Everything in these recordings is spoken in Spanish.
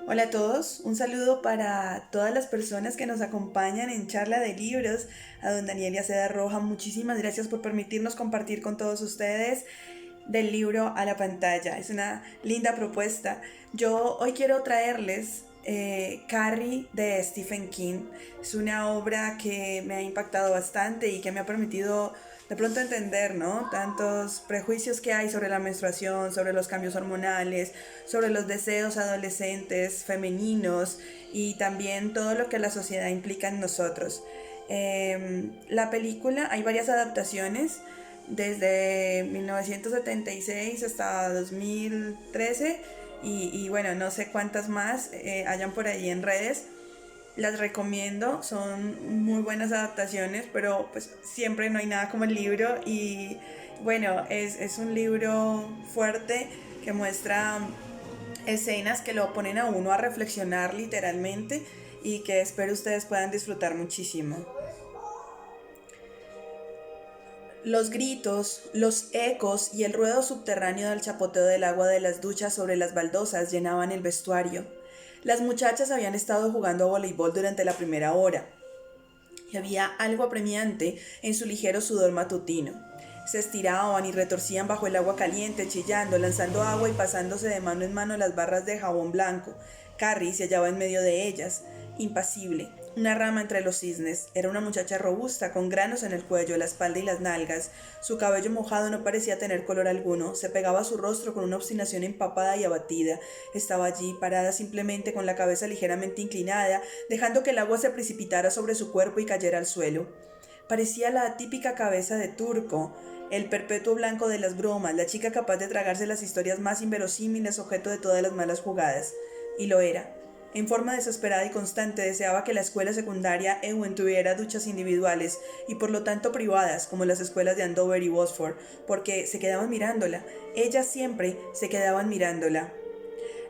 Hola a todos, un saludo para todas las personas que nos acompañan en Charla de Libros, a don Daniel y a Seda Roja, muchísimas gracias por permitirnos compartir con todos ustedes del libro a la pantalla. Es una linda propuesta. Yo hoy quiero traerles Carrie de Stephen King. Es una obra que me ha impactado bastante y que me ha permitido de pronto entender, ¿no? Tantos prejuicios que hay sobre la menstruación, sobre los cambios hormonales, sobre los deseos adolescentes, femeninos y también todo lo que la sociedad implica en nosotros. La película, hay varias adaptaciones desde 1976 hasta 2013 y bueno, no sé cuántas más hayan por ahí en redes. Las recomiendo, son muy buenas adaptaciones, pero pues siempre no hay nada como el libro y bueno, es un libro fuerte que muestra escenas que lo ponen a uno a reflexionar literalmente y que espero ustedes puedan disfrutar muchísimo. Los gritos, los ecos y el ruedo subterráneo del chapoteo del agua de las duchas sobre las baldosas llenaban el vestuario. Las muchachas habían estado jugando a voleibol durante la primera hora y había algo apremiante en su ligero sudor matutino. Se estiraban y retorcían bajo el agua caliente, chillando, lanzando agua y pasándose de mano en mano las barras de jabón blanco. Carrie se hallaba en medio de ellas, impasible, una rama entre los cisnes. Era una muchacha robusta, con granos en el cuello, la espalda y las nalgas. Su cabello mojado no parecía tener color alguno. Se pegaba a su rostro con una obstinación empapada y abatida. Estaba allí, parada simplemente con la cabeza ligeramente inclinada, dejando que el agua se precipitara sobre su cuerpo y cayera al suelo. Parecía la típica cabeza de turco, el perpetuo blanco de las bromas, la chica capaz de tragarse las historias más inverosímiles, objeto de todas las malas jugadas. Y lo era. En forma desesperada y constante deseaba que la escuela secundaria Ewen tuviera duchas individuales y por lo tanto privadas, como las escuelas de Andover y Oxford, porque se quedaban mirándola. Ellas siempre se quedaban mirándola.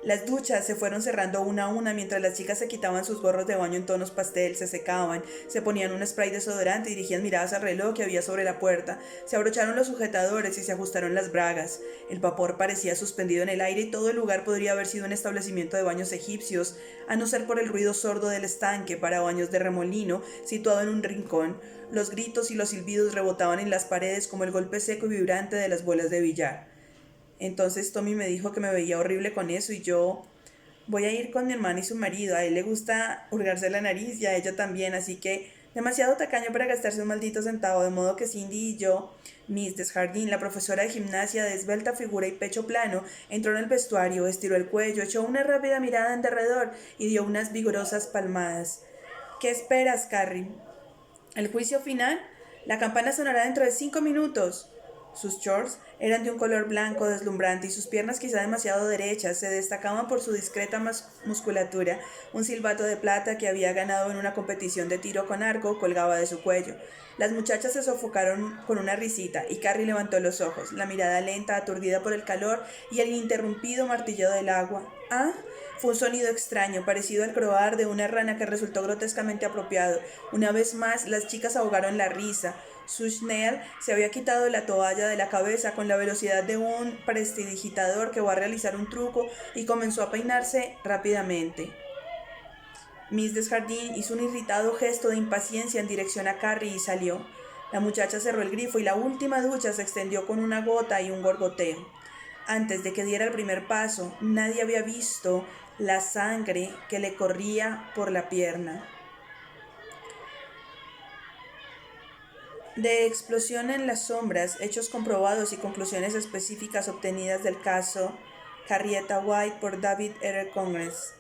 Las duchas se fueron cerrando una a una mientras las chicas se quitaban sus gorros de baño en tonos pastel, se secaban, se ponían un spray desodorante y dirigían miradas al reloj que había sobre la puerta, se abrocharon los sujetadores y se ajustaron las bragas. El vapor parecía suspendido en el aire y todo el lugar podría haber sido un establecimiento de baños egipcios, a no ser por el ruido sordo del estanque para baños de remolino situado en un rincón. Los gritos y los silbidos rebotaban en las paredes como el golpe seco y vibrante de las bolas de billar. Entonces Tommy me dijo que me veía horrible con eso y yo voy a ir con mi hermana y su marido. A él le gusta hurgarse la nariz y a ella también, así que demasiado tacaño para gastarse un maldito centavo, de modo que Cindy y yo, Miss Desjardins, la profesora de gimnasia de esbelta figura y pecho plano, entró en el vestuario, estiró el cuello, echó una rápida mirada en derredor y dio unas vigorosas palmadas. ¿Qué esperas, Carrie? ¿El juicio final? La campana sonará dentro de 5 minutos. Sus shorts eran de un color blanco deslumbrante y sus piernas, quizá demasiado derechas, se destacaban por su discreta musculatura. Un silbato de plata que había ganado en una competición de tiro con arco colgaba de su cuello. Las muchachas se sofocaron con una risita y Carrie levantó los ojos, la mirada lenta, aturdida por el calor y el ininterrumpido martilleo del agua. ¿Ah? Fue un sonido extraño, parecido al croar de una rana que resultó grotescamente apropiado. Una vez más, las chicas ahogaron la risa. Sushnell se había quitado la toalla de la cabeza con la velocidad de un prestidigitador que va a realizar un truco y comenzó a peinarse rápidamente. Miss Desjardins hizo un irritado gesto de impaciencia en dirección a Carrie y salió. La muchacha cerró el grifo y la última ducha se extendió con una gota y un gorgoteo. Antes de que diera el primer paso, nadie había visto la sangre que le corría por la pierna. De explosión en las sombras, hechos comprobados y conclusiones específicas obtenidas del caso Henrietta White por David R. Congress.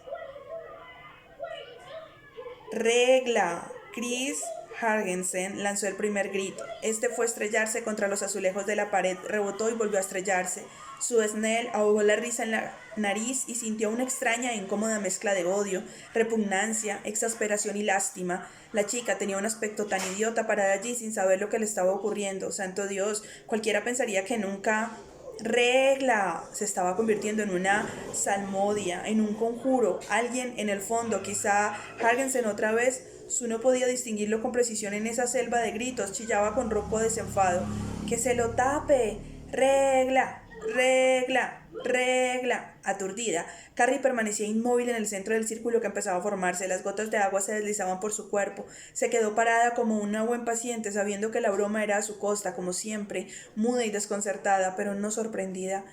¡Regla! Chris Hargensen lanzó el primer grito. Este fue a estrellarse contra los azulejos de la pared, rebotó y volvió a estrellarse. Su Snell ahogó la risa en la nariz y sintió una extraña e incómoda mezcla de odio, repugnancia, exasperación y lástima. La chica tenía un aspecto tan idiota parada allí sin saber lo que le estaba ocurriendo. Santo Dios, cualquiera pensaría que nunca... ¡Regla! Se estaba convirtiendo en una salmodia, en un conjuro. Alguien en el fondo, quizá Hargensen otra vez. Su no podía distinguirlo con precisión en esa selva de gritos, chillaba con ronco desenfado. ¡Que se lo tape! ¡Regla! ¡Regla! Regla. Aturdida, Carrie permanecía inmóvil en el centro del círculo que empezaba a formarse. Las gotas de agua se deslizaban por su cuerpo. Se quedó parada como una buen paciente, sabiendo que la broma era a su costa, como siempre, muda y desconcertada, pero no sorprendida.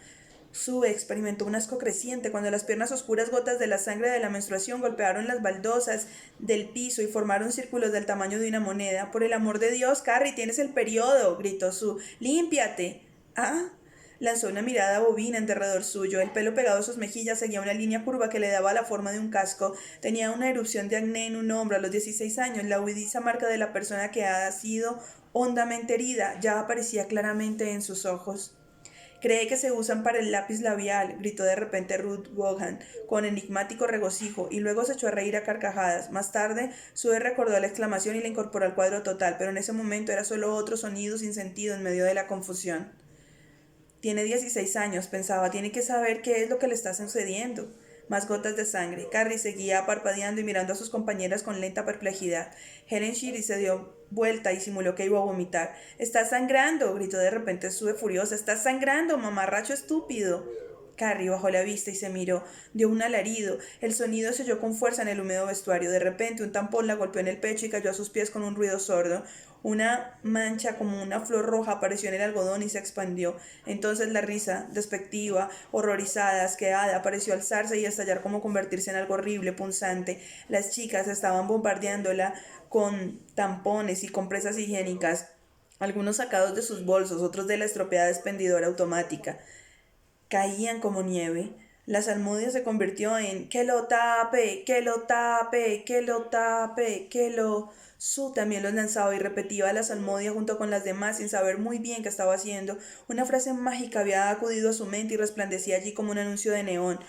Sue experimentó un asco creciente cuando las piernas oscuras gotas de la sangre de la menstruación golpearon las baldosas del piso y formaron círculos del tamaño de una moneda. Por el amor de Dios, Carrie, tienes el periodo, gritó Sue. ¡Límpiate! ¿Ah? Lanzó una mirada bovina en derredor suyo. El pelo pegado a sus mejillas seguía una línea curva que le daba la forma de un casco. Tenía una erupción de acné en un hombro a los 16 años. La huidiza marca de la persona que ha sido hondamente herida ya aparecía claramente en sus ojos. Cree que se usan para el lápiz labial, gritó de repente Ruth Vaughan, con enigmático regocijo, y luego se echó a reír a carcajadas. Más tarde, Sue recordó la exclamación y la incorporó al cuadro total, pero en ese momento era solo otro sonido sin sentido en medio de la confusión. Tiene 16 años, pensaba, tiene que saber qué es lo que le está sucediendo. Más gotas de sangre. Carrie seguía parpadeando y mirando a sus compañeras con lenta perplejidad. Helen Shirley se dio vuelta y simuló que iba a vomitar. ¡Está sangrando! Gritó de repente Sue furiosa. ¡Está sangrando, mamarracho estúpido! Carrie bajó la vista y se miró. Dio un alarido. El sonido se oyó con fuerza en el húmedo vestuario. De repente un tampón la golpeó en el pecho y cayó a sus pies con un ruido sordo. Una mancha como una flor roja apareció en el algodón y se expandió. Entonces la risa, despectiva, horrorizada, asqueada, pareció alzarse y estallar como convertirse en algo horrible, punzante. Las chicas estaban bombardeándola con tampones y compresas higiénicas, algunos sacados de sus bolsos, otros de la estropeada expendidora automática. Caían como nieve. La salmodia se convirtió en ¡que lo tape! ¡Que lo tape! ¡Que lo tape! ¡Que lo... Sue también los lanzaba y repetía a la salmodia junto con las demás sin saber muy bien qué estaba haciendo. Una frase mágica había acudido a su mente y resplandecía allí como un anuncio de neón.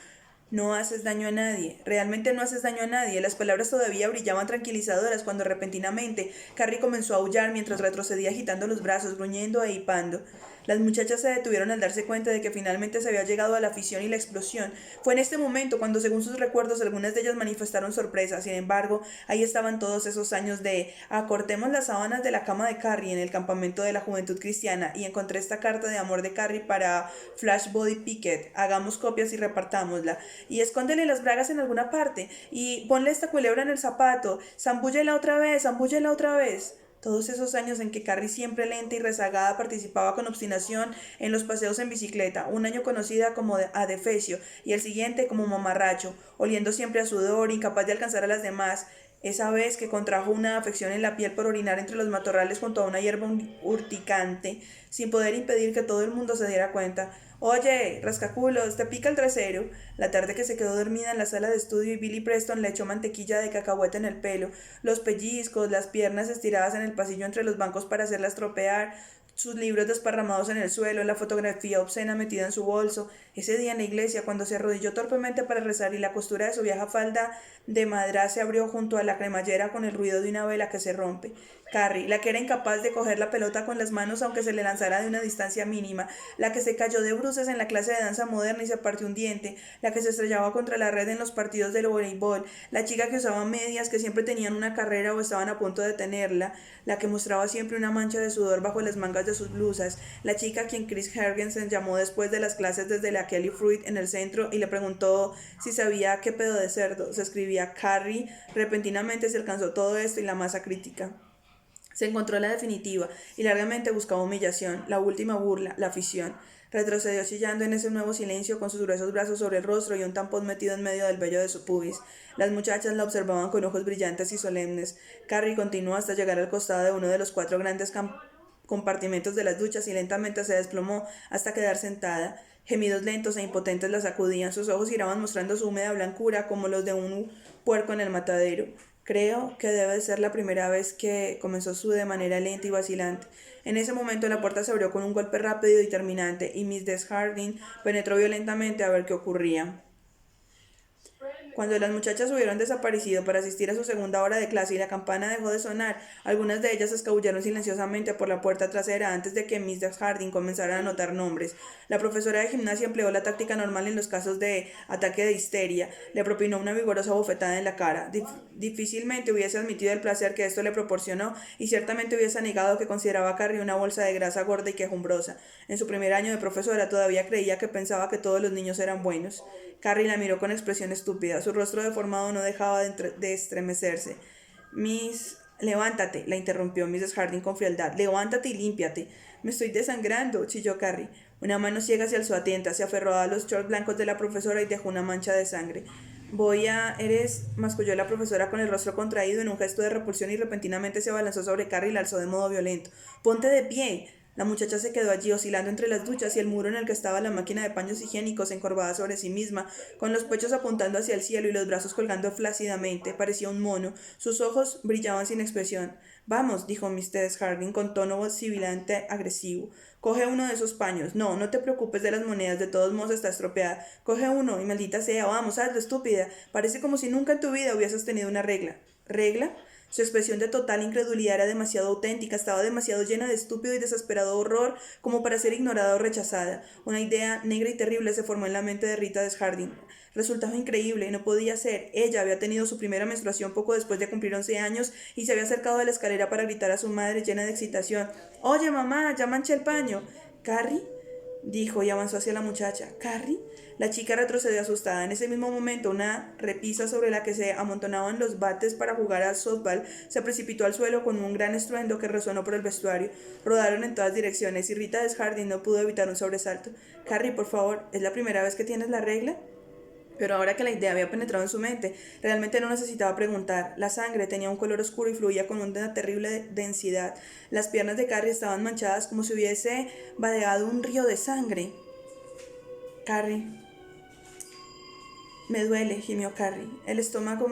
No haces daño a nadie, realmente no haces daño a nadie. Las palabras todavía brillaban tranquilizadoras cuando repentinamente Carrie comenzó a aullar mientras retrocedía agitando los brazos, gruñendo e hipando. Las muchachas se detuvieron al darse cuenta de que finalmente se había llegado a la fisión y la explosión. Fue en este momento cuando, según sus recuerdos, algunas de ellas manifestaron sorpresa. Sin embargo, ahí estaban todos esos años de acortemos las sábanas de la cama de Carrie en el campamento de la Juventud Cristiana y encontré esta carta de amor de Carrie para Flash Body Picket. Hagamos copias y repartámosla. Y escóndele las bragas en alguna parte y ponle esta culebra en el zapato. Zambúllela otra vez, zambúllela otra vez. Todos esos años en que Carrie, siempre lenta y rezagada, participaba con obstinación en los paseos en bicicleta, un año conocida como adefesio y el siguiente como mamarracho, oliendo siempre a sudor, incapaz de alcanzar a las demás, esa vez que contrajo una afección en la piel por orinar entre los matorrales junto a una hierba urticante, sin poder impedir que todo el mundo se diera cuenta. Oye, rascaculos, ¿te pica el trasero? La tarde que se quedó dormida en la sala de estudio y Billy Preston le echó mantequilla de cacahuete en el pelo, los pellizcos, las piernas estiradas en el pasillo entre los bancos para hacerlas tropear, sus libros desparramados en el suelo, la fotografía obscena metida en su bolso, ese día en la iglesia cuando se arrodilló torpemente para rezar y la costura de su vieja falda de madrás se abrió junto a la cremallera con el ruido de una vela que se rompe. Carrie, la que era incapaz de coger la pelota con las manos aunque se le lanzara de una distancia mínima, la que se cayó de bruces en la clase de danza moderna y se partió un diente, la que se estrellaba contra la red en los partidos del voleibol, la chica que usaba medias que siempre tenían una carrera o estaban a punto de tenerla, la que mostraba siempre una mancha de sudor bajo las mangas de sus blusas, la chica a quien Chris Hergensen llamó después de las clases desde la Kelly Fruit en el centro y le preguntó si sabía qué pedo de cerdo. Se escribía Carrie. Repentinamente se alcanzó todo esto y la masa crítica. Se encontró la definitiva y largamente buscaba humillación, la última burla, la afición. Retrocedió chillando en ese nuevo silencio con sus gruesos brazos sobre el rostro y un tampón metido en medio del vello de su pubis. Las muchachas la observaban con ojos brillantes y solemnes. Carrie continuó hasta llegar al costado de uno de los 4 grandes compartimentos de las duchas y lentamente se desplomó hasta quedar sentada. Gemidos lentos e impotentes la sacudían, sus ojos giraban mostrando su húmeda blancura como los de un puerco en el matadero. Creo que debe ser la primera vez que comenzó Sue de manera lenta y vacilante. En ese momento la puerta se abrió con un golpe rápido y terminante, y Miss Des Harding penetró violentamente a ver qué ocurría. Cuando las muchachas hubieron desaparecido para asistir a su segunda hora de clase y la campana dejó de sonar, algunas de ellas se escabulleron silenciosamente por la puerta trasera antes de que Mrs. Harding comenzara a anotar nombres. La profesora de gimnasia empleó la táctica normal en los casos de ataque de histeria. Le propinó una vigorosa bofetada en la cara. Difícilmente hubiese admitido el placer que esto le proporcionó y ciertamente hubiese negado que consideraba a Carrie una bolsa de grasa gorda y quejumbrosa. En su primer año de profesora todavía creía que pensaba que todos los niños eran buenos. Carrie la miró con expresión estúpida. Su rostro deformado no dejaba de estremecerse. Levántate, la interrumpió Mrs. Harding con frialdad. Levántate y límpiate. Me estoy desangrando, chilló Carrie. Una mano ciega se alzó atenta, se aferró a los shorts blancos de la profesora y dejó una mancha de sangre. Masculló la profesora con el rostro contraído en un gesto de repulsión y repentinamente se abalanzó sobre Carrie y la alzó de modo violento. ¡Ponte de pie! La muchacha se quedó allí, oscilando entre las duchas y el muro en el que estaba la máquina de paños higiénicos, encorvada sobre sí misma, con los pechos apuntando hacia el cielo y los brazos colgando flácidamente. Parecía un mono. Sus ojos brillaban sin expresión. Vamos, dijo Mrs. Harding con tono sibilante agresivo. Coge uno de esos paños. No, no te preocupes de las monedas, de todos modos está estropeada. Coge uno y maldita sea, vamos, hazlo, estúpida. Parece como si nunca en tu vida hubieses tenido una regla. ¿Regla? Su expresión de total incredulidad era demasiado auténtica, estaba demasiado llena de estúpido y desesperado horror como para ser ignorada o rechazada. Una idea negra y terrible se formó en la mente de Rita Desjardins. Resultaba increíble, no podía ser. Ella había tenido su primera menstruación poco después de cumplir 11 años y se había acercado a la escalera para gritar a su madre llena de excitación. «Oye, mamá, ya manché el paño». «¿Carrie?», dijo y avanzó hacia la muchacha. «¿Carrie?». La chica retrocedió asustada. En ese mismo momento, una repisa sobre la que se amontonaban los bates para jugar al softball se precipitó al suelo con un gran estruendo que resonó por el vestuario. Rodaron en todas direcciones y Rita Desjardins no pudo evitar un sobresalto. «Carrie, por favor, ¿es la primera vez que tienes la regla?». Pero ahora que la idea había penetrado en su mente, realmente no necesitaba preguntar. La sangre tenía un color oscuro y fluía con una terrible densidad. Las piernas de Carrie estaban manchadas como si hubiese vadeado un río de sangre. «Carrie». «Me duele», gimió Carrie. «El estómago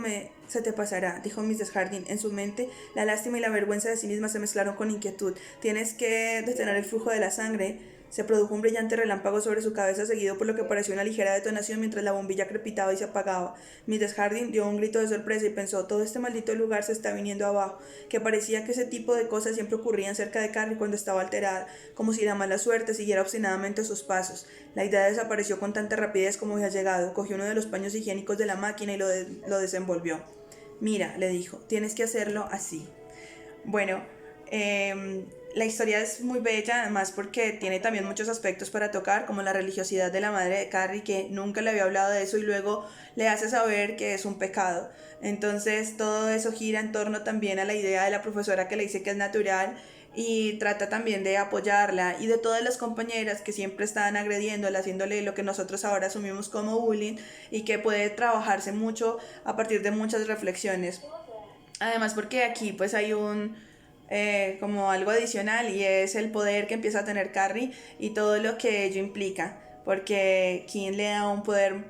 se te pasará», dijo Mrs. Harding. En su mente, la lástima y la vergüenza de sí misma se mezclaron con inquietud. «Tienes que detener el flujo de la sangre». Se produjo un brillante relámpago sobre su cabeza, seguido por lo que pareció una ligera detonación mientras la bombilla crepitaba y se apagaba. Mrs. Harding dio un grito de sorpresa y pensó: todo este maldito lugar se está viniendo abajo, que parecía que ese tipo de cosas siempre ocurrían cerca de Carrie cuando estaba alterada, como si la mala suerte siguiera obstinadamente sus pasos. La idea desapareció con tanta rapidez como había llegado. Cogió uno de los paños higiénicos de la máquina y lo desenvolvió. «Mira», le dijo, «tienes que hacerlo así». Bueno, la historia es muy bella, además porque tiene también muchos aspectos para tocar, como la religiosidad de la madre de Carrie, que nunca le había hablado de eso y luego le hace saber que es un pecado. Entonces todo eso gira en torno también a la idea de la profesora que le dice que es natural y trata también de apoyarla, y de todas las compañeras que siempre están agrediéndola, haciéndole lo que nosotros ahora asumimos como bullying, y que puede trabajarse mucho a partir de muchas reflexiones. Además porque aquí pues hay como algo adicional, y es el poder que empieza a tener Carrie y todo lo que ello implica, porque King le da un poder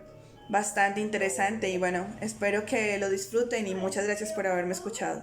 bastante interesante. Y bueno, espero que lo disfruten y muchas gracias por haberme escuchado.